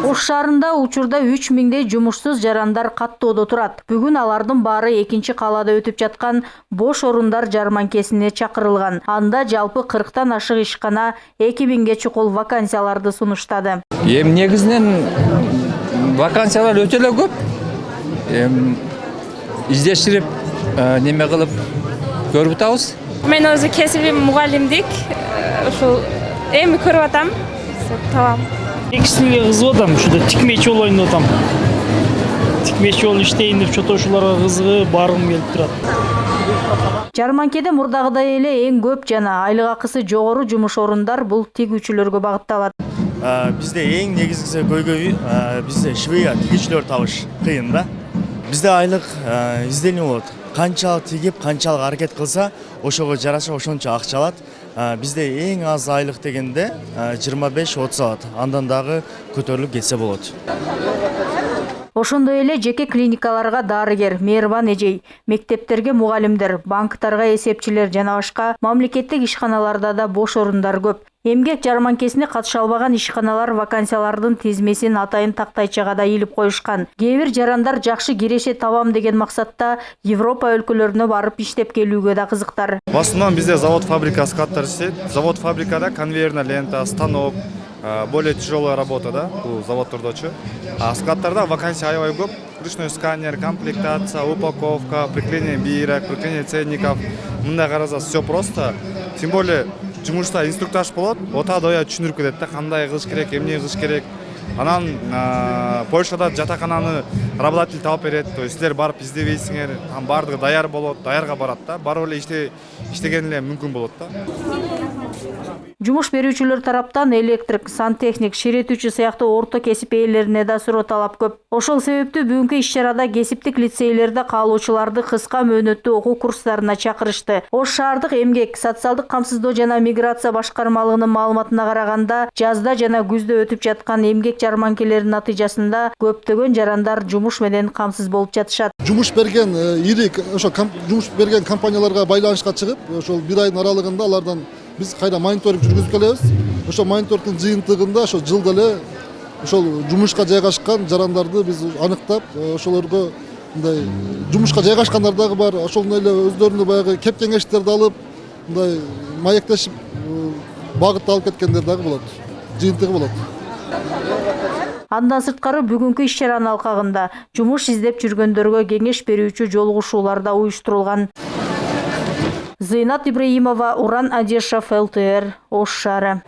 Ош шаарында учурда 3000дей жумушсуз жарандар каттоодо турат. Бүгүн алардын баары экинчи калаада өтүп жаткан бош орундар жарманкесине чакырылган. Анда жалпы 40тан ашык ишкана 2000ге чукул вакансияларды сунуштады. Негизинен вакансиялар өтө эле көп. Издештирип, неме кылып көрүп атабыз. Мен өзү кесибим мугалимдик. Ушул эми көрүп атам. Табам. Экисине кызыгып атам, ушунда тикмечи болоюн деп атам. Тикмечи болуп иштейин деп чото ушуларга кызыгып баргым келип турат. Жарманкеде мурдагыдай эле эң көп жана айлык акысы жогору жумуш орундар бул тигүүчүлөргө багытталат. Бизде эң негизгиси көйгөй бизде швея тигүүчүлөр табыш кыйын да. Бизде айлык изденүү болот. Канчалык тигип, канчалык аракет кылса, ошого жараша ошончо акча алат. Бизде эң аз айлык дегенде 25-30 алат. Андан дагы көтөрүлүп кетсе болот. Ошондой эле жеке клиникаларга дарыгер, мээрбан эжей, мектептерге мугалимдер, банктарга эсепчилер жана башка мамлекеттик ишканаларда да бош орундар көп. Эмгек жарманкесине катыша албаган ишканалар вакансиялардын тизмесин атайын тактайчага да илип коюшкан. Кээ бир жарандар жакшы киреше табам деген максатта Европа өлкөлөрүнө барып иштеп келүүгө да кызыктар. В основном бізде завод-фабрика скаттар істейді. Завод-фабрикада конвейерная лента, станок, более тяжелая работа, да, бұл заводтардачы. А скаттарда вакансия аябай көп. Ручной сканер, комплектация, упаковка, приклеение бирок, приклеение ценников. Мында караса все просто. Тем более жумушта инструктаж болот. Ота доя түшүндүрүп кетет да, кандай кылыш керек, эмне кылыш керек. Анан Польшада жатакананы работодатель таап берет. То есть силер барып издебейсиңер, там бардыгы даяр болот, даярга барат да. Барып эле иштеген эле мүмкүн болот да. Жумуш берүүчүлөр тараптан электрик, сантехник, ширетүүчү сыяктуу орто кесип ээлерине да суроо талап көп. Ошол себептүү бүгүнкү иш-чарада кесиптик лицейлерде каалоочуларды кыска мөөнөттүү окуу курстарына чакырышты. Ош шаардык эмгек, социалдык камсыздоо жана миграция башкармалыгынын маалыматына караганда, жазда жана күздө өтүп жаткан эмгек жарманкелеринин натыйжасында көптөгөн жарандар жумуш менен камсыз болуп жатышат. Жумуш берген жумуш берген компанияларга байланышка чыгып, ошол бир айдын аралыгында алардан биз кайда мониторинг жүргүзүп келебиз. Ошо мониторингдин жыйынтыгында ошо жылда эле ошол жумушка жайгашкан жарандарды биз аныктап, ошолорго мындай жумушка жайгашкандар дагы бар. Ошондой эле өздөрүнө баягы кеп кеңештерди алып, мындай маектешип багыт алып кеткендер дагы болот. Жыйынтыгы болот. Андан сырткары бүгүнкү иш-чаранын алкагында жумуш издеп жүргөндөргө кеңеш берүүчү жолугушуулар да уюштурулган. Зыйнат Ибраимова, Уран Адешев, ЛТР, Ош шаары.